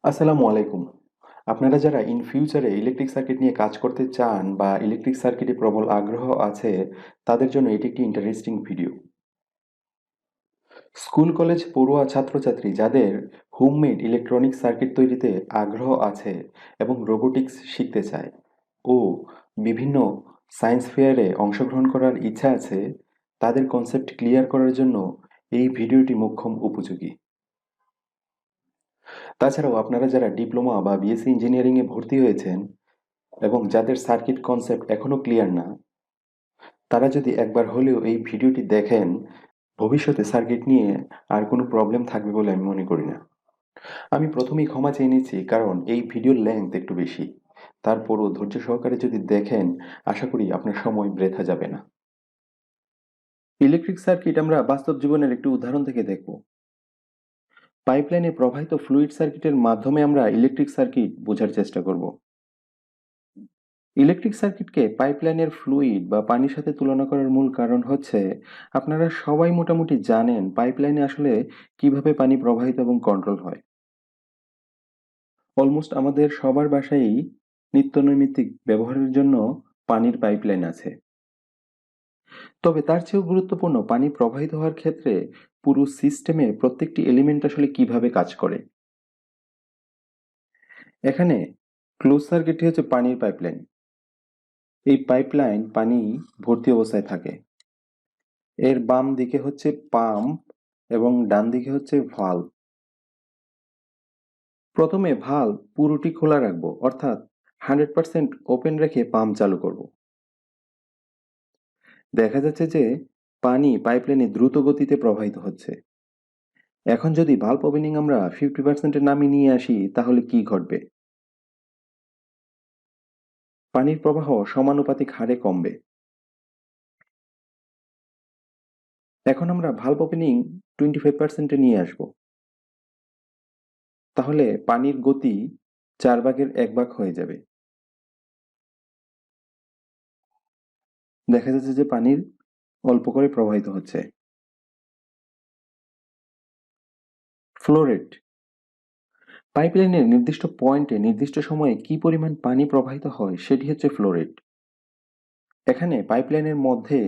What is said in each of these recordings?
আসসালামু আলাইকুম। আপনারা যারা ইন ফিউচারে ইলেকট্রিক সার্কিট নিয়ে কাজ করতে চান বা ইলেকট্রিক সার্কিটে প্রবল আগ্রহ আছে, তাদের জন্য এটি একটি ইন্টারেস্টিং ভিডিও। স্কুল কলেজ পড়ুয়া ছাত্রছাত্রী যাদের হোমমেড ইলেকট্রনিক সার্কিট তৈরিতে আগ্রহ আছে এবং রোবোটিক্স শিখতে চায় ও বিভিন্ন সায়েন্স ফেয়ারে অংশগ্রহণ করার ইচ্ছা আছে, তাদের কনসেপ্ট ক্লিয়ার করার জন্য এই ভিডিওটি মোক্ষম উপযোগী। তাছাড়াও আপনারা যারা ডিপ্লোমা বা বিএসসি ইঞ্জিনিয়ারিংয়ে ভর্তি হয়েছেন এবং যাদের সার্কিট কনসেপ্ট এখনো ক্লিয়ার না, তারা যদি একবার হলেও এই ভিডিওটি দেখেন, ভবিষ্যতে সার্কিট নিয়ে আর কোনো প্রবলেম থাকবে বলে আমি মনে করি না। আমি প্রথমেই ক্ষমা চেয়ে নিচ্ছি, কারণ এই ভিডিওর লেন্থ একটু বেশি। তারপরও ধৈর্য সহকারে যদি দেখেন, আশা করি আপনার সময় বৃথা যাবে না। ইলেকট্রিক সার্কিট আমরা বাস্তব জীবনের একটি উদাহরণ থেকে দেখব। পাইপলাইনে প্রবাহিত ফ্লুইড সার্কিটের মাধ্যমে আমরা ইলেকট্রিক সার্কিট বোঝার চেষ্টা করব। ইলেকট্রিক সার্কিটকে পাইপলাইনের ফ্লুইড বা পানির সাথে তুলনা করার মূল কারণ হচ্ছে, আপনারা সবাই মোটামুটি জানেন পাইপলাইনে আসলে কিভাবে পানি প্রবাহিত এবং কন্ট্রোল হয়। অলমোস্ট আমাদের সবার বাসায়ই নিত্যনৈমিত্তিক ব্যবহারের জন্য পানির পাইপলাইন আছে। তবে তার চেয়েও গুরুত্বপূর্ণ পানি প্রবাহিত হওয়ার ক্ষেত্রে পুরো সিস্টেমে প্রত্যেকটি এলিমেন্ট আসলে কিভাবে কাজ করে। এখানে ক্লোজ সার্কিটটি হচ্ছে পানির পাইপলাইন। এই পাইপলাইন পানি ভর্তি অবস্থায় থাকে। এর বাম দিকে হচ্ছে পাম্প এবং ডান দিকে হচ্ছে ভালভ। প্রথমে ভালভ পুরোটি খোলা রাখবো, অর্থাৎ 100% ওপেন রেখে পাম্প চালু করব। দেখা যাচ্ছে যে পানি পাইপলাইনে দ্রুত গতিতে প্রবাহিত হচ্ছে। এখন যদি ভালভ ওপেনিং আমরা 50% নামিয়ে নিয়ে আসি, তাহলে কি ঘটবে? পানির প্রবাহ সমানুপাতিক হারে কমবে। এখন আমরা ভালভ ওপেনিং 25% নিয়ে আসব। তাহলে পানির গতি 4/1 হয়ে যাবে। দেখা যাচ্ছে যে পানির অল্প করে প্রবাহিত হচ্ছে। Flow rate. পাইপলাইনের নির্দিষ্ট পয়েন্টে নির্দিষ্ট সময়ে কি পরিমাণ পানি প্রবাহিত হয় সেটি হচ্ছে ফ্লো রেট। এখানে পাইপলাইনের মধ্যে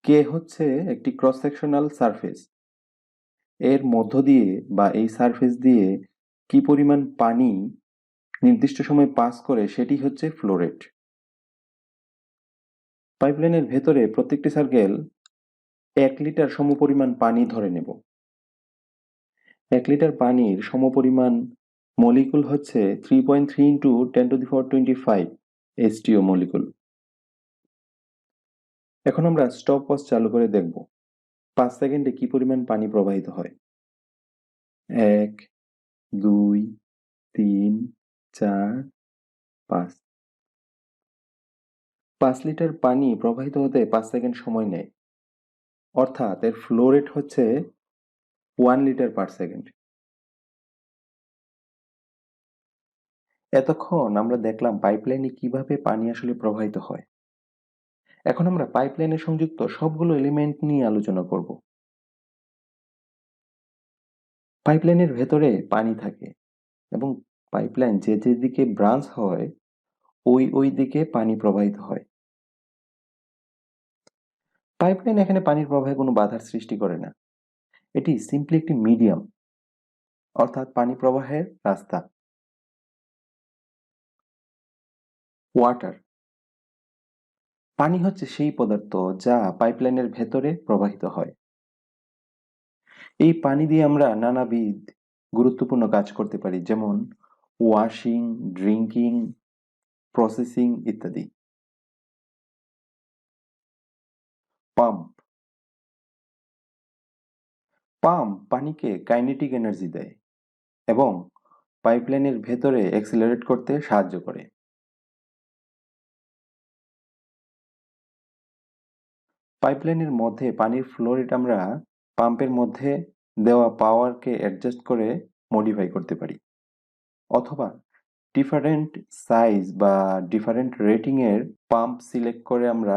কে হচ্ছে একটি ক্রস সেকশনাল সারফেস। এর মধ্য দিয়ে বা এই সারফেস দিয়ে কি পরিমাণ পানি নির্দিষ্ট সময় পাস করে সেটি হচ্ছে ফ্লো রেট। পাইপলাইনের ভেতরে প্রত্যেকটি সার্কেল 1 লিটার সমপরিমাণ পানি ধরে নেব। 1 লিটার পানির সমপরিমাণ মলিকুল হচ্ছে 3.3 ইন্টু 10⁻25 HTO মলিকুল। এখন আমরা স্টপ ওয়াচ চালু করে দেখব 5 সেকেন্ডে কি পরিমাণ পানি প্রবাহিত হয়। 1, 2, 3, 4, 5। 5 লিটার পানি প্রবাহিত হতে 5 সেকেন্ড সময় নেয়, অর্থাৎ এর ফ্লো রেট হচ্ছে 1 লিটার/সেকেন্ড। এতক্ষণ আমরা দেখলাম পাইপলাইনে কিভাবে পানি আসলে প্রবাহিত হয়। এখন আমরা পাইপলাইনে সংযুক্ত সবগুলো এলিমেন্ট নিয়ে আলোচনা করব। পাইপলাইনের ভেতরে পানি থাকে এবং পাইপলাইন যে যে দিকে ব্রাঞ্চ হয় ওই দিকে পানি প্রবাহিত হয়। পাইপলাইন এখানে পানির প্রবাহে কোনো বাধার সৃষ্টি করে না। এটি সিম্পলি একটি মিডিয়াম, অর্থাৎ পানি প্রবাহের রাস্তা। ওয়াটার। পানি হচ্ছে সেই পদার্থ যা পাইপলাইনের ভেতরে প্রবাহিত হয়। এই পানি দিয়ে আমরা নানাবিধ গুরুত্বপূর্ণ কাজ করতে পারি, যেমন ওয়াশিং, ড্রিঙ্কিং, প্রসেসিং ইত্যাদি। পাম্প। পাম্প পানিকে কাইনেটিক এনার্জি দেয় এবং পাইপলাইনের ভেতরে অ্যাক্সিলারেট করতে সাহায্য করে। পাইপলাইনের মধ্যে পানির ফ্লো রেট আমরা পাম্পের মধ্যে দেওয়া পাওয়ারকে অ্যাডজাস্ট করে মডিফাই করতে পারি, অথবা ডিফারেন্ট সাইজ বা ডিফারেন্ট রেটিং এর পাম্প সিলেক্ট করে আমরা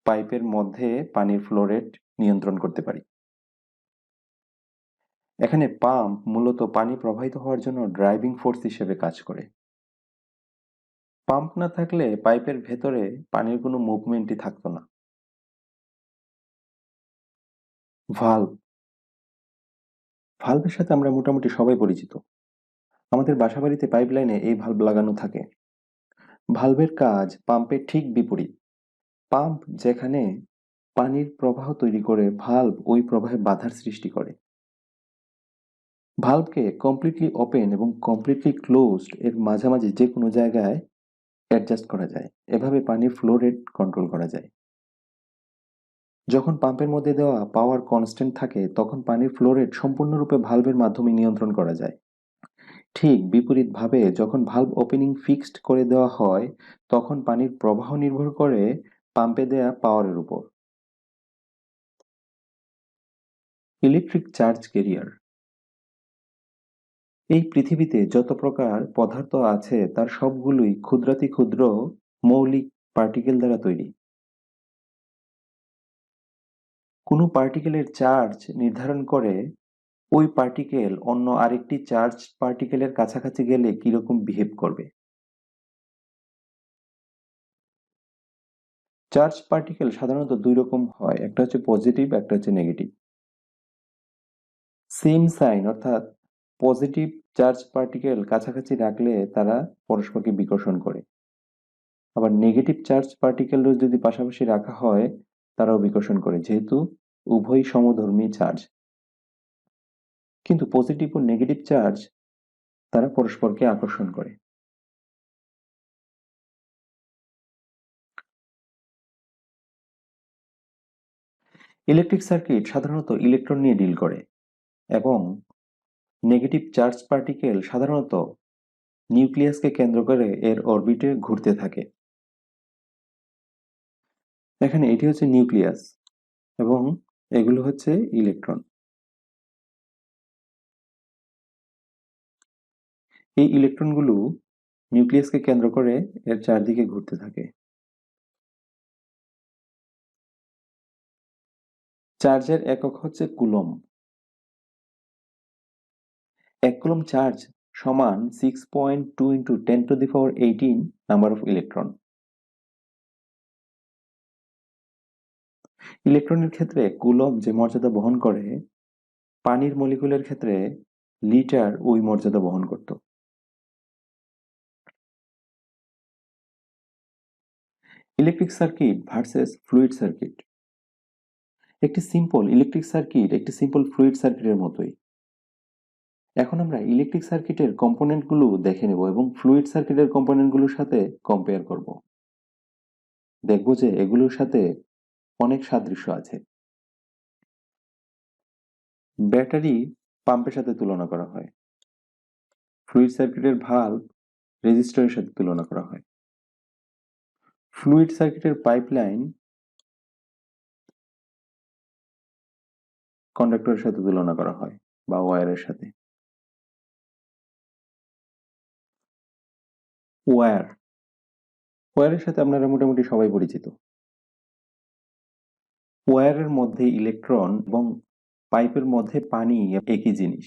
পাইপের মধ্যে পানির ফ্লো রেট নিয়ন্ত্রণ করতে পারি। এখানে পাম্প মূলত পানি প্রবাহিত হওয়ার জন্য ড্রাইভিং ফোর্স হিসেবে কাজ করে। পাম্প না থাকলে পাইপের ভেতরে পানির কোনো মুভমেন্টই থাকতো না। ভাল্ব, ভাল্বের সাথে আমরা মোটামুটি সবাই পরিচিত। আমাদের বাসাবাড়িতে পাইপলাইনে এই ভাল্ব লাগানো থাকে। ভাল্বের কাজ পাম্পের ঠিক বিপরীত। পাম্প যেখানে পানির প্রবাহ তৈরি করে, ভাল্ব ওই প্রবাহে বাধার সৃষ্টি করে। ভাল্বকে কমপ্লিটলি ওপেন এবং কমপ্লিটলি ক্লোজড এর মাঝামাঝি যে কোনো জায়গায় অ্যাডজাস্ট করা যায়। এভাবে পানির ফ্লো রেট কন্ট্রোল করা যায়। যখন পাম্পের মধ্যে দেওয়া পাওয়ার কনস্ট্যান্ট থাকে তখন পানির ফ্লো রেট সম্পূর্ণরূপে ভাল্বের মাধ্যমে নিয়ন্ত্রণ করা যায়। ঠিক বিপরীতভাবে যখন ভাল্ব ওপেনিং ফিক্সড করে দেওয়া হয় তখন পানির প্রবাহ নির্ভর করে পাম্পে দেয়া পাওয়ারের উপর। ইলেকট্রিক চার্জ ক্যারিয়ার, এই পৃথিবীতে যত প্রকার পদার্থ আছে তার সবগুলোই ক্ষুদ্রাতিক্ষুদ্র মৌলিক পার্টিকেল দ্বারা তৈরি। কোনো পার্টিকেলের চার্জ নির্ধারণ করে ওই পার্টিকেল অন্য আরেকটি চার্জ পার্টিকেলের কাছাকাছি গেলে কিরকম বিহেভ করবে। চার্জ পার্টিকেল সাধারণত দুই রকম হয়, একটা হচ্ছে পজিটিভ, একটা হচ্ছে নেগেটিভ। সেম সাইন অর্থাৎ পজিটিভ চার্জ পার্টিকেল কাছাকাছি রাখলে তারা পরস্পরকে বিকর্ষণ করে, আবার নেগেটিভ চার্জ পার্টিকেলও যদি পাশাপাশি রাখা হয় তারাও বিকর্ষণ করে, যেহেতু উভয়ই সমধর্মী চার্জ। কিন্তু পজিটিভ ও নেগেটিভ চার্জ তারা পরস্পরকে আকর্ষণ করে। ইলেকট্রিক সার্কিট সাধারণত ইলেকট্রন নিয়ে ডিল করে এবং নেগেটিভ চার্জ পার্টিকেল সাধারণত নিউক্লিয়াসকে কেন্দ্র করে এর অরবিটে ঘুরতে থাকে। এখানে এটি হচ্ছে নিউক্লিয়াস এবং এগুলো হচ্ছে ইলেকট্রন। এই ইলেকট্রনগুলো নিউক্লিয়াসকে কেন্দ্র করে এর চারদিকে ঘুরতে থাকে। চার্জের একক হচ্ছে কুলম্ব। 1 কুলম্ব চার্জ সমান 6.2 × 10⁻18 নাম্বার অফ ইলেকট্রন। ইলেকট্রনের ক্ষেত্রে কুলম্ব যে মর্যাদা বহন করে, পানির মলিকুলের ক্ষেত্রে লিটার ওই মর্যাদা বহন করত। Electric circuit versus fluid circuit. একটি সিম্পল ইলেকট্রিক সার্কিট একটি সিম্পল ফ্লুইড সার্কিটের মতোই। এখন আমরা ইলেকট্রিক সার্কিটের কম্পোনেন্টগুলো দেখে নেব এবং ফ্লুইড সার্কিটের কম্পোনেন্টগুলোর সাথে কম্পেয়ার করব। দেখব যে এগুলোর সাথে অনেক সাদৃশ্য আছে। ব্যাটারি পাম্পের সাথে তুলনা করা হয়। ফ্লুইড সার্কিটের ভালভ রেজিস্টরের সাথে তুলনা করা হয়। ফ্লুইড সার্কিটের পাইপলাইন কন্ডাক্টরের সাথে তুলনা করা হয় বা ওয়্যারের সাথে। ওয়্যার, ওয়্যারের সাথে আপনারা মোটামুটি সবাই পরিচিত। ওয়্যারের মধ্যে ইলেকট্রন এবং পাইপের মধ্যে পানি একই জিনিস,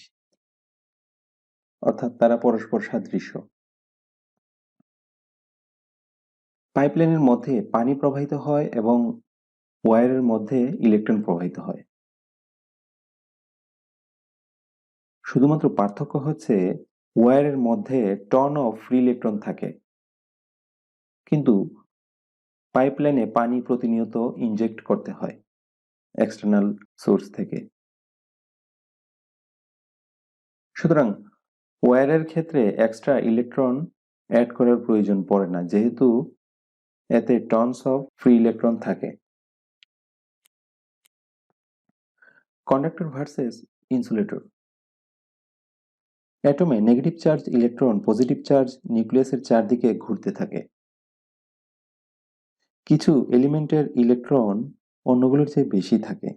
অর্থাৎ তারা পরস্পর সাদৃশ্য। পাইপলাইনের মধ্যে পানি প্রবাহিত হয় এবং ওয়্যারের মধ্যে ইলেকট্রন প্রবাহিত হয়। শুধুমাত্র পার্থক্য হচ্ছে ওয়্যারের মধ্যে টন অফ ফ্রি ইলেকট্রন থাকে, কিন্তু পাইপলাইনে পানি প্রতিনিয়ত ইনজেক্ট করতে হয় এক্সটার্নাল সোর্স থেকে। সুতরাং ওয়্যারের ক্ষেত্রে এক্সট্রা ইলেকট্রন অ্যাড করার প্রয়োজন পড়ে না, যেহেতু এতে টনস অফ ফ্রি ইলেকট্রন থাকে। Conductor versus insulator. অ্যাটমে negative charge electron positive charge নিউক্লিয়াসের চারদিকে ঘুরতে থাকে। কিছু এলিমেন্টের ইলেকট্রন অন্যগুলোর চেয়ে বেশি থাকে।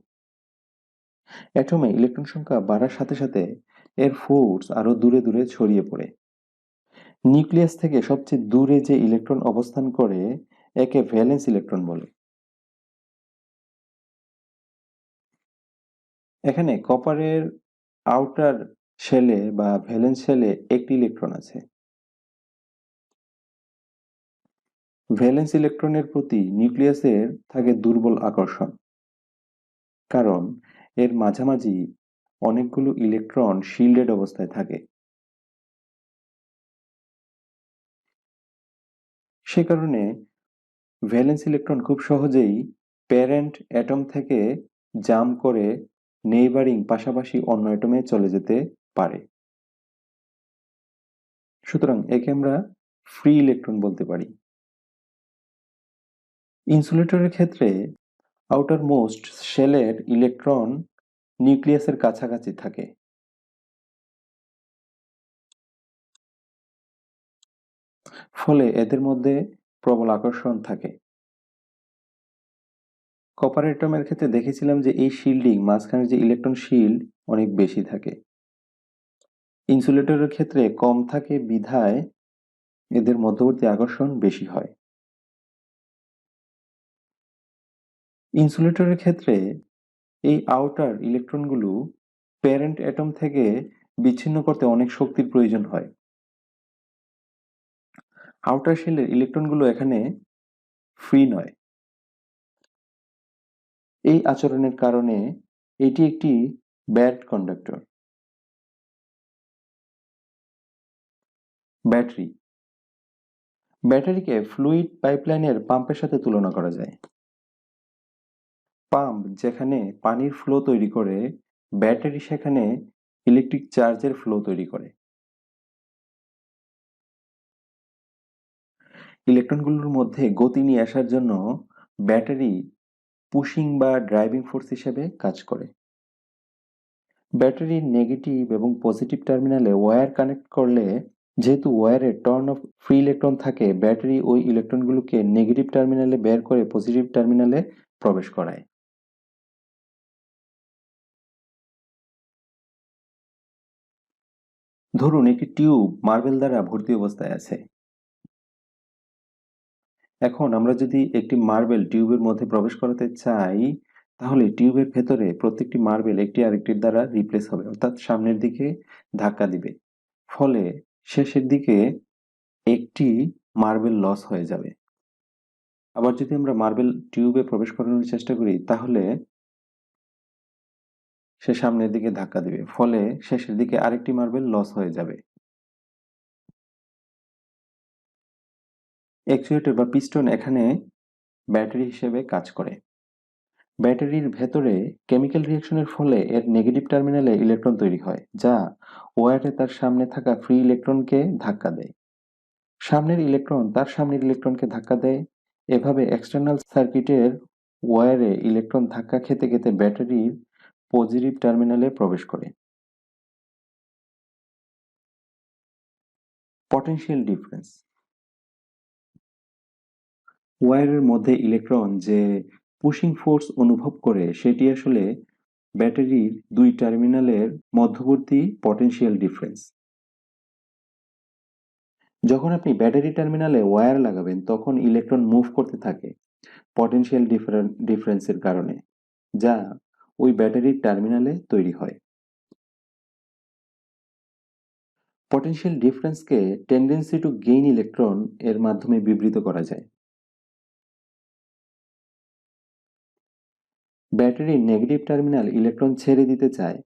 অ্যাটমে ইলেকট্রন সংখ্যা বাড়ার সাথে সাথে এর ফোর্স আরো দূরে দূরে ছড়িয়ে পড়ে। নিউক্লিয়াস থেকে সবচেয়ে দূরে যে ইলেকট্রন অবস্থান করে একে ভ্যালেন্স ইলেকট্রন বলে। এখানে কপারের আউটার শেলে বা ভ্যালেন্স শেলে একটি ইলেকট্রন আছে। ভ্যালেন্স ইলেকট্রনের প্রতি নিউক্লিয়াসের থাকে দুর্বল আকর্ষণ, কারণ এর মাঝামাঝি অনেকগুলো ইলেকট্রন শিল্ডেড অবস্থায় থাকে। সে কারণে ভ্যালেন্স ইলেকট্রন খুব সহজেই প্যারেন্ট অ্যাটম থেকে জাম্প করে নেইবারিং পাশাপাশি অন্য অ্যাটমে চলে যেতে পারে। সুতরাং একে আমরা ফ্রি ইলেকট্রন বলতে পারি। ইনসুলেটরের ক্ষেত্রে আউটার মোস্ট শেলের ইলেকট্রন নিউক্লিয়াসের কাছাকাছি থাকে। ফলে এদের মধ্যে প্রবল আকর্ষণ থাকে। কপার অ্যাটমের ক্ষেত্রে দেখেছিলাম যে এই শিল্ডিং মাঝখানে যে ইলেকট্রন শিল্ড অনেক বেশি থাকে। ইনসুলেটরের ক্ষেত্রে কম থাকে বিধায় এদের মধ্যবর্তী আকর্ষণ বেশি হয়। ইনসুলেটরের ক্ষেত্রে এই আউটার ইলেকট্রনগুলো প্যারেন্ট অ্যাটম থেকে বিচ্ছিন্ন করতে অনেক শক্তির প্রয়োজন হয়। আউটার শেলের ইলেকট্রনগুলো এখানে ফ্রি নয়। এই আচরণের কারণে এটি একটি ব্যাড কন্ডাক্টর। ব্যাটারি ব্যাটারিকে ফ্লুইড পাইপলাইনের পাম্পের সাথে তুলনা করা যায়। পাম্প যেখানে পানির ফ্লো তৈরি করে, ব্যাটারি সেখানে ইলেকট্রিক চার্জের ফ্লো তৈরি করে। ইলেকট্রনগুলোর মধ্যে গতি নিয়ে আসার জন্য ব্যাটারি পুশিং বা ড্রাইভিং ফোর্স হিসেবে কাজ করে। ব্যাটারির নেগেটিভ এবং পজিটিভ টার্মিনালে ওয়্যার কানেক্ট করলে, যেহেতু ওয়্যারে টর্ন অফ ফ্রি ইলেকট্রন থাকে, ব্যাটারি ওই ইলেকট্রনগুলোকে নেগেটিভ টার্মিনালে বের করে পজিটিভ টার্মিনালে প্রবেশ করায়। ধরুন একটি টিউব মার্বেল দ্বারা ভর্তি অবস্থায় আছে। এখন আমরা যদি একটি মার্বেল টিউবের মধ্যে প্রবেশ করাতে চাই, তাহলে টিউবের ভেতরে প্রত্যেকটি মার্বেল একটি আরেকটির দ্বারা রিপ্লেস হবে, অর্থাৎ সামনের দিকে ধাক্কা দিবে। ফলে শেষের দিকে একটি মার্বেল লস হয়ে যাবে। আবার যদি আমরা মার্বেল টিউবে প্রবেশ করানোর চেষ্টা করি, তাহলে সে সামনের দিকে ধাক্কা দিবে। ফলে শেষের দিকে আরেকটি মার্বেল লস হয়ে যাবে। অ্যাকচুয়েটর বা পিস্টন এখানে ব্যাটারি হিসেবে কাজ করে। ব্যাটারির ভেতরে কেমিক্যাল রিঅ্যাকশনের ফলে এর নেগেটিভ টার্মিনালে ইলেকট্রন তৈরি হয়, যা ওয়্যারে তার সামনে থাকা ফ্রি ইলেকট্রনকে ধাক্কা দেয়। সামনের ইলেকট্রন তার সামনের ইলেকট্রনকে ধাক্কা দেয়। এভাবে এক্সটার্নাল সার্কিটের ওয়্যারে ইলেকট্রন ধাক্কা খেতে খেতে ব্যাটারির পজিটিভ টার্মিনালে প্রবেশ করে। Potential difference. ওয়্যারের মধ্যে ইলেকট্রন যে পুশিং ফোর্স অনুভব করে, সেটি আসলে ব্যাটারির দুই টার্মিনালের মধ্যবর্তী পটেনশিয়াল ডিফারেন্স। যখন আপনি ব্যাটারি টার্মিনালে ওয়্যার লাগাবেন, তখন ইলেকট্রন মুভ করতে থাকে পটেনশিয়াল ডিফারেন্সের কারণে, যা ওই ব্যাটারির টার্মিনালে তৈরি হয়। পটেনশিয়াল ডিফারেন্সকে টেন্ডেন্সি টু গেইন ইলেকট্রন এর মাধ্যমে বিবৃত করা যায়। ব্যাটারির নেগেটিভ টার্মিনাল ইলেকট্রন ছেড়ে দিতে চায়,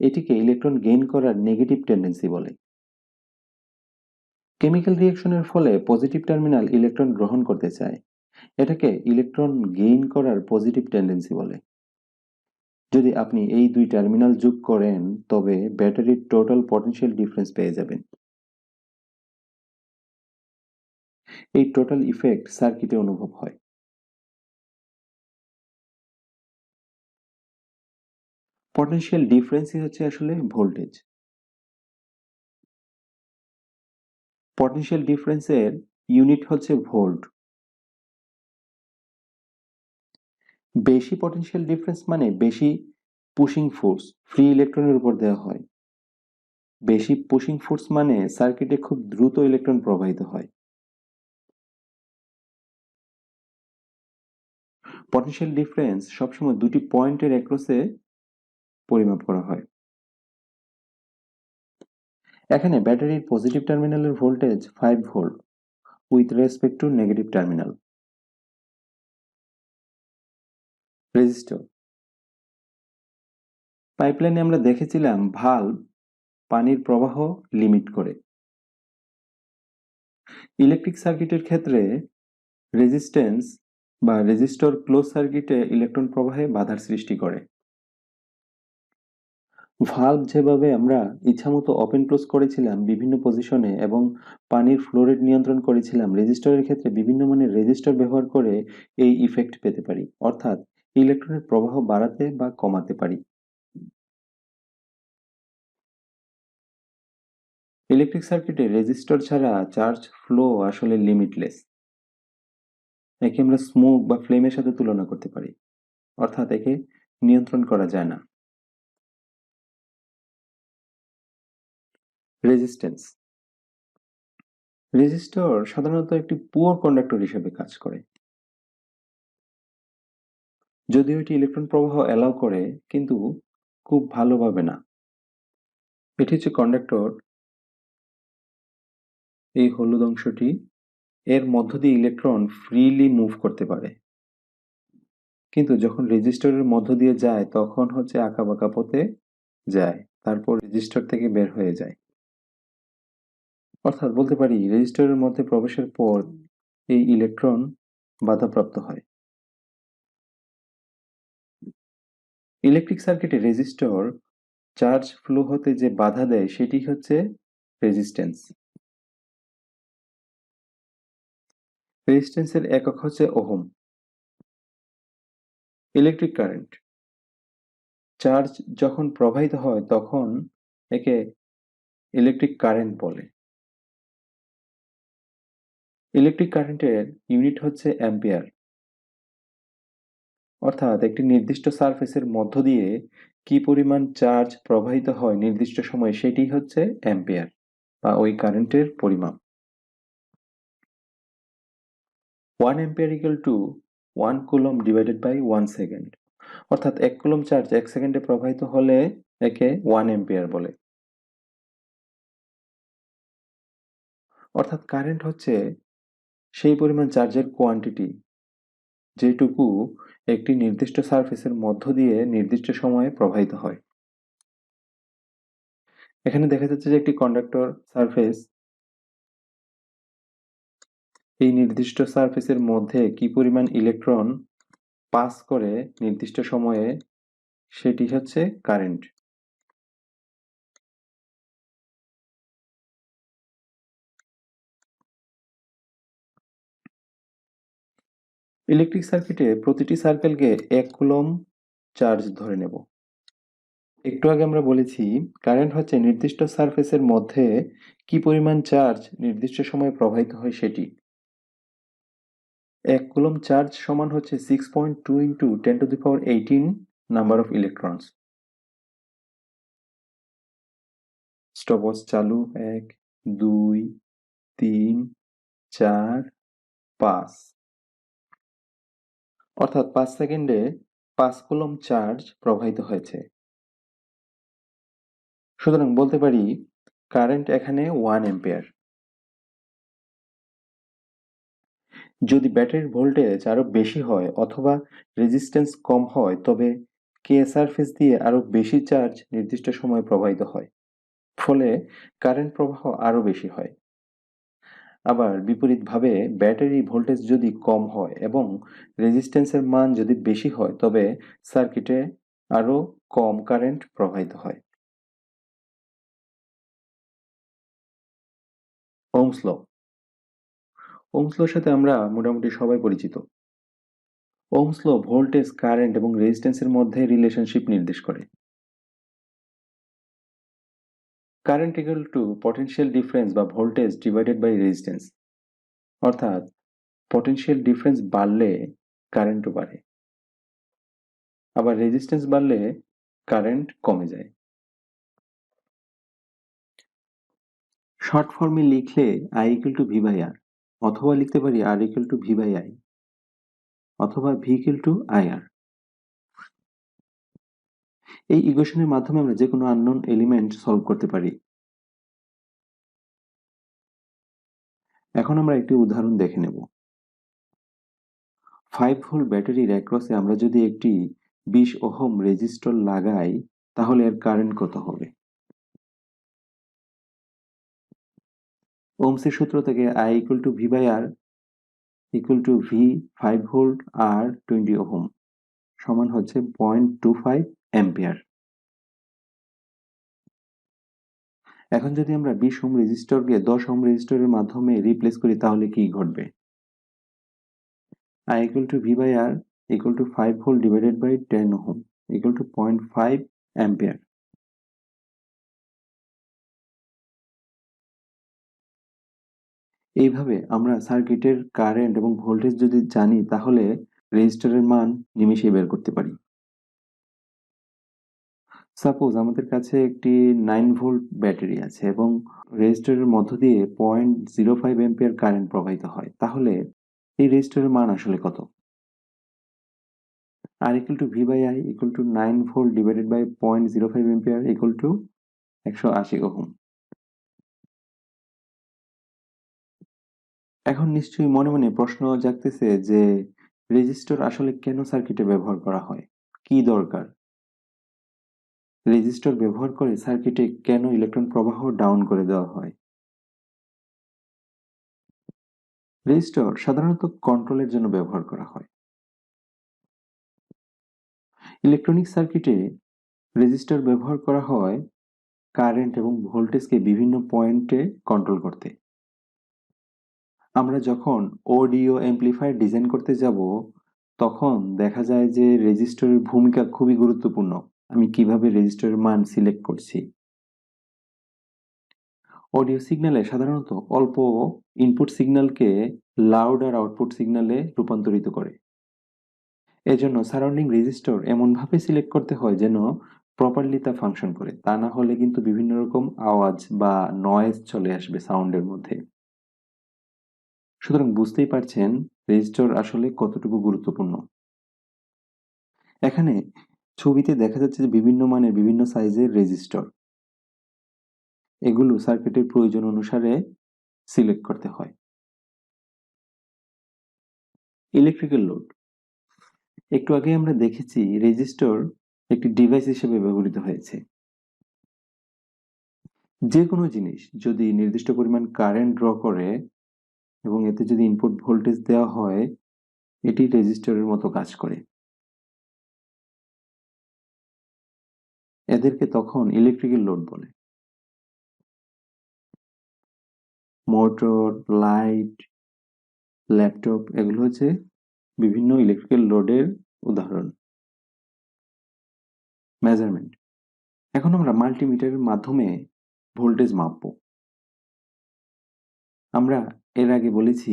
এটিকে ইলেকট্রন গেইন করার নেগেটিভ টেন্ডেন্সি বলে। কেমিক্যাল রিঅ্যাকশনের ফলে পজিটিভ টার্মিনাল ইলেকট্রন গ্রহণ করতে চায়, এটাকে ইলেকট্রন গেইন করার পজিটিভ টেন্ডেন্সি বলে। যদি আপনি এই দুই টার্মিনাল যোগ করেন, তবে ব্যাটারির টোটাল পটেনশিয়াল ডিফারেন্স পেয়ে যাবেন। এই টোটাল ইফেক্ট সার্কিটে অনুভব হয়। পটেনশিয়াল ডিফারেন্সই হচ্ছে আসলে ভোল্টেজ। পটেনশিয়াল ডিফারেন্সের ইউনিট হচ্ছে ভোল্ট। বেশি পটেনশিয়াল ডিফারেন্স মানে বেশি পুশিং ফোর্স ফ্রি ইলেকট্রনের উপর দেওয়া হয়। বেশি পুশিং ফোর্স মানে সার্কিটে খুব দ্রুত ইলেকট্রন প্রবাহিত হয়। পটেনশিয়াল ডিফারেন্স সবসময় দুটি পয়েন্টের অ্যাক্রসে পরিমাপ করা হয়। এখানে ব্যাটারির পজিটিভ টার্মিনালের voltage 5 volt with respect to negative terminal. Resistor পাইপলাইনে আমরা দেখেছিলাম ভালভ পানির প্রবাহ লিমিট করে। ইলেকট্রিক সার্কিটের ক্ষেত্রে রেজিস্ট্যান্স বা রেজিস্টর ক্লোজ সার্কিটে ইলেকট্রন প্রবাহে বাধার সৃষ্টি করে। ভালভ যেভাবে আমরা ইচ্ছামতো ওপেন ক্লোজ করেছিলাম বিভিন্ন পজিশনে এবং পানির ফ্লো রেট নিয়ন্ত্রণ করেছিলাম, রেজিস্টরের ক্ষেত্রে বিভিন্ন মানের রেজিস্টর ব্যবহার করে এই ইফেক্ট পেতে পারি, অর্থাৎ ইলেকট্রনের প্রবাহ বাড়াতে বা কমাতে পারি। ইলেকট্রিক সার্কিটে রেজিস্টর ছাড়া চার্জ ফ্লো আসলে লিমিটলেস। একে আমরা স্মোক বা ফ্লেমের সাথে তুলনা করতে পারি, অর্থাৎ একে নিয়ন্ত্রণ করা যায় না। রেজিস্ট্যান্স রেজিস্টর সাধারণত একটি পুয়ার কন্ডাক্টর হিসেবে কাজ করে। যদিও এটি ইলেকট্রন প্রবাহ অ্যালাউ করে, কিন্তু খুব ভালোভাবে না। এটি হচ্ছে কন্ডাক্টর, এই হলুদ অংশটি। এর মধ্য দিয়ে ইলেকট্রন ফ্রিলি মুভ করতে পারে, কিন্তু যখন রেজিস্টরের মধ্য দিয়ে যায় তখন হচ্ছে আঁকাবাঁকা পথে যায়, তারপর রেজিস্টর থেকে বের হয়ে যায়। অর্থাৎ বলতে পারি রেজিস্টরের মধ্যে প্রবেশের পর এই ইলেকট্রন বাধাপ্রাপ্ত হয়। ইলেকট্রিক সার্কিটে রেজিস্টর চার্জ ফ্লো হতে যে বাধা দেয় সেটি হচ্ছে রেজিস্ট্যান্স। রেজিস্ট্যান্সের একক হচ্ছে ওহম। ইলেকট্রিক কারেন্ট চার্জ যখন প্রবাহিত হয় তখন একে ইলেকট্রিক কারেন্ট বলে। ইলেকট্রিক কারেন্টের ইউনিট হচ্ছে অ্যাম্পিয়ার, অর্থাৎ একটি নির্দিষ্ট সারফেসের মধ্য দিয়ে কি পরিমাণ চার্জ প্রবাহিত হয় নির্দিষ্ট সময়ে সেটি হচ্ছে অ্যাম্পিয়ার বা ওই কারেন্টের পরিমাপ। 1 ampere equal to 1 coulomb divided by 1 second, অর্থাৎ 1 কুলম্ব চার্জ 1 সেকেন্ডে প্রবাহিত হলে একে 1 অ্যাম্পিয়ার বলে। অর্থাৎ কারেন্ট হচ্ছে সেই পরিমাণ চার্জের কোয়ান্টিটি যেটুকু একটি নির্দিষ্ট সারফেসের মধ্য দিয়ে নির্দিষ্ট সময়ে প্রবাহিত হয়। এখানে দেখা যাচ্ছে যে একটি কন্ডাক্টর সারফেস, এই নির্দিষ্ট সারফেসের মধ্যে কি পরিমাণ ইলেকট্রন পাস করে নির্দিষ্ট সময়ে সেটি হচ্ছে কারেন্ট। ইলেকট্রিক সার্কিটে প্রতিটি সার্কেলকে 1 কুলম্ব চার্জ ধরে নেব। একটু আগে আমরা বলেছি কারেন্ট হচ্ছে নির্দিষ্ট সারফেসের মধ্যে কি পরিমাণ চার্জ নির্দিষ্ট সময়ে প্রবাহিত হয় সেটি। 1 কুলম্ব চার্জ সমান হচ্ছে 6.2 into 10 to the power 18 number of electrons. Stopwatch চালু। 1, 2, 3, 4, 5, অর্থাৎ 5 সেকেন্ডে 5 কুলম্ব চার্জ প্রবাহিত হয়েছে। সুতরাং বলতে পারি কারেন্ট এখানে 1 অ্যাম্পিয়ার। যদি ব্যাটারির ভোল্টেজ আরো বেশি হয় অথবা রেজিস্ট্যান্স কম হয় তবে কে সারফেস দিয়ে আরো বেশি চার্জ নির্দিষ্ট সময়ে প্রবাহিত হয়, ফলে কারেন্ট প্রবাহ আরো বেশি হয়। আবার বিপরীতভাবে ব্যাটারি ভোল্টেজ যদি কম হয় এবং রেজিস্ট্যান্সের মান যদি বেশি হয় তবে সার্কিটে আরো কম কারেন্ট প্রবাহিত হয়। Ohm's law. ওহমস লর সাথে আমরা মোটামুটি সবাই পরিচিত। ওহমস ল ভোল্টেজ, কারেন্ট এবং রেজিস্ট্যান্সের মধ্যে রিলেশনশিপ নির্দেশ করে। Current equal to potential difference বা ভোল্টেজ ডিভাইডেড বাই রেজিস্ট্যান্স, অর্থাৎ পটেনশিয়াল ডিফারেন্স বাড়লে কারেন্টও বাড়ে, আবার রেজিস্ট্যান্স বাড়লে কারেন্ট কমে যায়। শর্ট ফর্মে লিখলে I equal to V by R, অথবা লিখতে পারি R equal to V by I, অথবা V equal to I R. এই ইকুয়েশনের মাধ্যমে আমরা যে কোনো আননোন এলিমেন্ট সলভ করতে পারি। এখন আমরা একটি উদাহরণ দেখে নেব। 5 ভোল্ট ব্যাটারির অ্যাক্রসে আমরা যদি একটি 20 ওহম রেজিস্টর লাগাই তাহলে এর কারেন্ট কত হবে? ওহমসের সূত্র থেকে I equal to V by R equal to V 5 volt আর 20 ওহম সমান হচ্ছে 0.25 অ্যাম্পিয়ার। এখন যদি আমরা 20 ওহম রেজিস্টরকে 10 ওহম রেজিস্টরের মাধ্যমে রিপ্লেস করি তাহলে কি ঘটবে? I equal to V by R equal to 5 volt divided by 10 ohm equal to 0.5 ampere. এইভাবে আমরা সার্কিটের কারেন্ট এবং ভোল্টেজ যদি জানি তাহলে রেজিস্টরের মান নিমেষেই বের করতে পারি। সাপোজ আমাদের কাছে একটি 9 ভোল্ট ব্যাটারি আছে এবং রেজিস্টরের মধ্য দিয়ে 0.05 অ্যাম্পিয়ার কারেন্ট প্রবাহিত হয়, তাহলে এই রেজিস্টরের মান আসলে কত? R equal to V by I equal to 9 volt divided by 0.05 ampere equal to 180 ohm. এখন নিশ্চয়ই মনে মনে প্রশ্ন জাগতেছে যে রেজিস্টর আসলে কেন সার্কিটে ব্যবহার করা হয়, কি দরকার? রেজিস্টর ব্যবহার করে সার্কিটে কেন ইলেকট্রন প্রবাহ ডাউন করে দেওয়া হয়? রেজিস্টর সাধারণত কন্ট্রোলের জন্য ব্যবহার করা হয়। ইলেকট্রনিক সার্কিটে রেজিস্টর ব্যবহার করা হয় কারেন্ট এবং ভোল্টেজকে বিভিন্ন পয়েন্টে কন্ট্রোল করতে। আমরা যখন অডিও অ্যাম্প্লিফায়ার ডিজাইন করতে যাব তখন দেখা যায় যে রেজিস্টরের ভূমিকা খুবই গুরুত্বপূর্ণ। আমি কিভাবে রেজিস্টরের মান সিলেক্ট করছি। অডিও সিগন্যালে সাধারণত অল্প ইনপুট সিগন্যালকে লাউড আর আউটপুট সিগন্যালে রূপান্তরিত করে। এজন্য সারাউন্ডিং রেজিস্টর এমনভাবে সিলেক্ট করতে হয় যেন প্রপারলি তা ফাংশন করে, তা না হলে কিন্তু বিভিন্ন রকম আওয়াজ বা নয়েজ চলে আসবে সাউন্ডের মধ্যে। সুতরাং বুঝতেই পারছেন রেজিস্টর আসলে কতটুকু গুরুত্বপূর্ণ। এখানে ছবিতে দেখা যাচ্ছে যে বিভিন্ন মানের বিভিন্ন সাইজের রেজিস্টর, এগুলো সার্কিটের প্রয়োজন অনুসারে সিলেক্ট করতে হয়। ইলেকট্রিক্যাল লোড, একটু আগে আমরা দেখেছি রেজিস্টর একটি ডিভাইস হিসেবে ব্যবহৃত হয়েছে। যে কোনো জিনিস যদি নির্দিষ্ট পরিমাণ কারেন্ট ড্র করে এবং এতে যদি ইনপুট ভোল্টেজ দেওয়া হয় এটি রেজিস্টরের মতো কাজ করে। এদেরকে তখন ইলেকট্রিক্যাল লোড বলে। মোটর, লাইট, ল্যাপটপ এগুলো হচ্ছে বিভিন্ন ইলেকট্রিক্যাল লোডের উদাহরণ। মেজারমেন্ট, এখন আমরা মাল্টিমিটারের মাধ্যমে ভোল্টেজ মাপবো। আমরা এর আগে বলেছি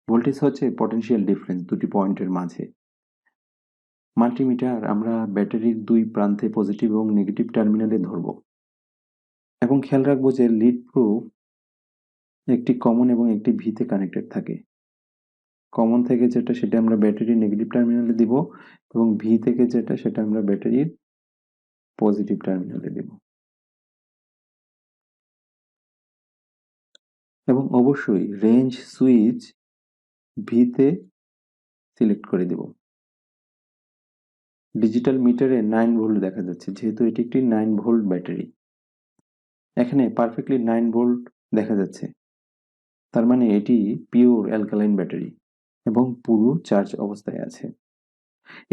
ভোল্টেজ হচ্ছে পটেনশিয়াল ডিফারেন্স দুটি পয়েন্টের মাঝে। মাল্টিমিটার আমরা ব্যাটারির দুই প্রান্তে পজিটিভ এবং নেগেটিভ টার্মিনালে ধরব এবং খেয়াল রাখবো যে লিড প্রুফ একটি কমন এবং একটি ভিতে কানেক্টেড থাকে। কমন থেকে যেটা সেটা আমরা ব্যাটারির নেগেটিভ টার্মিনালে দিব এবং ভি থেকে যেটা সেটা আমরা ব্যাটারির পজিটিভ টার্মিনালে দিব। এবং অবশ্যই রেঞ্জ সুইচ ভিতে সিলেক্ট করে দেব। ডিজিটাল মিটারে 9 ভোল্ট দেখা যাচ্ছে যেহেতু এটি একটি 9 ভোল্ট ব্যাটারি। এখানে পারফেক্টলি 9 ভোল্ট দেখা যাচ্ছে, তার মানে এটি পিওর অ্যালকালাইন ব্যাটারি এবং পুরো চার্জ অবস্থায় আছে।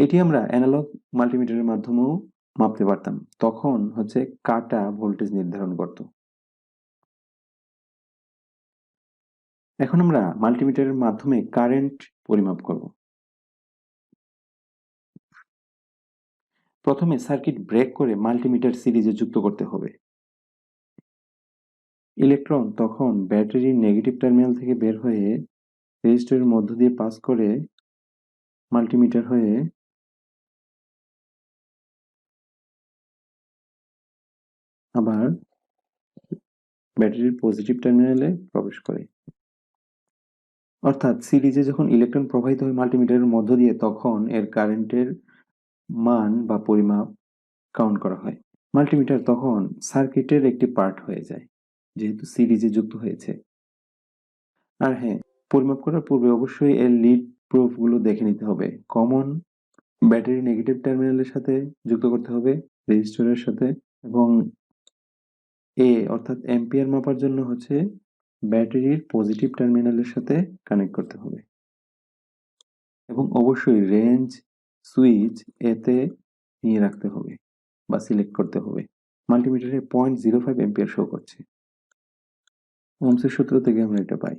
এটি আমরা অ্যানালগ মাল্টিমিটারের মাধ্যমেও মাপতে পারতাম, তখন হচ্ছে কাটা ভোল্টেজ নির্ধারণ করত। এখন আমরা মাল্টিমিটারের মাধ্যমে কারেন্ট পরিমাপ করব। প্রথমে সার্কিট ব্রেক করে মাল্টিমিটার সিরিজে যুক্ত করতে হবে। ইলেকট্রন তখন ব্যাটারির নেগেটিভ টার্মিনাল থেকে বের হয়ে রেজিস্টরের মধ্য দিয়ে পাস করে মাল্টিমিটার হয়ে আবার ব্যাটারির পজিটিভ টার্মিনালে প্রবেশ করে। অর্থাৎ সিরিজে যখন ইলেকট্রন প্রবাহিত হয় মাল্টিমিটারের মধ্য দিয়ে তখন এর কারেন্টের মান বা পরিমাপ কাউন্ট করা হয়। মাল্টিমিটার তখন সার্কিটের একটি পার্ট হয়ে যায় যেহেতু সিরিজে যুক্ত হয়েছে। আর হ্যাঁ, পরিমাপ করার পূর্বে অবশ্যই এর লিড প্রুফগুলো দেখে নিতে হবে। কমন ব্যাটারি নেগেটিভ টার্মিনালের সাথে যুক্ত করতে হবে রেজিস্টরের সাথে, এবং অর্থাৎ অ্যাম্পিয়ার মাপার জন্য হচ্ছে ব্যাটারির পজিটিভ টার্মিনালের সাথে কানেক্ট করতে হবে। এবং অবশ্যই রেঞ্জ সুইচ এতে নিয়ে রাখতে হবে বা সিলেক্ট করতে হবে। মাল্টিমিটারে 0.05 অ্যাম্পিয়ার শো করছে। ওহমসের সূত্র থেকে আমরা এটা পাই।